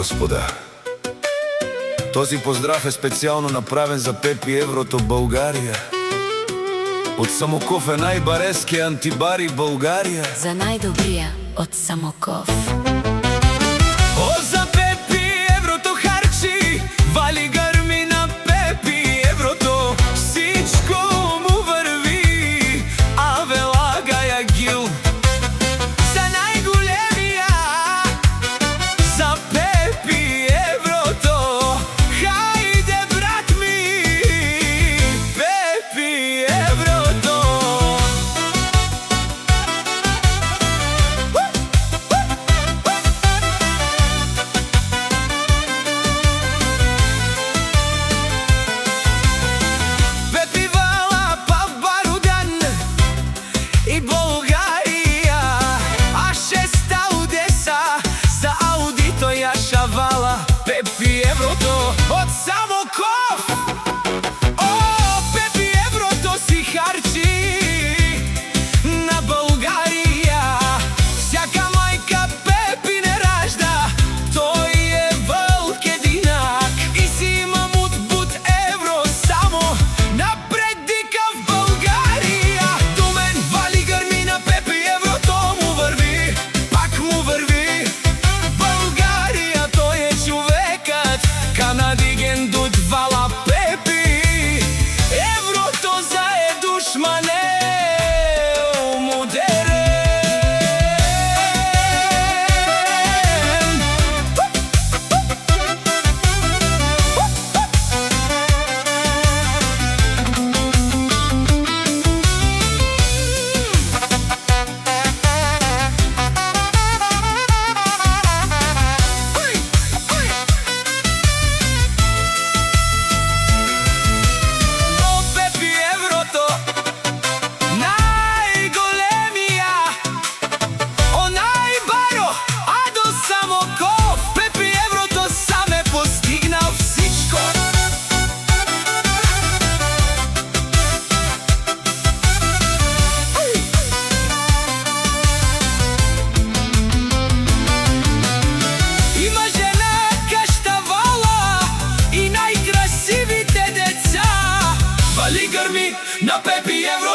господа. Този поздрав е специјално направен за Пепи Еврото Българија. Од Самоков е најбарески антибари Българија. За најдобрија од Самоков. О, за Пепи Еврото харчи, вали грми на Пепи Еврото. Всичко му върви, а велага ја гил. За најголемија, за Пепи Еврото. Хајде, брат ми, Пепи Еврото. Пепи вала па Барудан и Българија, а шеста Одеса за Аудито ја шавала. Пепи Еврото од Самоков. О, Пепи Еврото си харчи на Българија. Всяка мајка Пепи не ражда, тој е вълк единак. И си има мут евро само напред дика в Българија. До мен вали грми на Пепи Еврото му върви, пак му върви. Българија, тој е човекът, канадиген дуд вала Пепи Еврото за е душмане модерен. О, Пепи Еврото, најголемија, о најбаро, а до Самоков. Пепи Еврото сам е постигнал всичко. Има жена каштавала и најкрасивите деца. Вали грми на Пепи Еврото.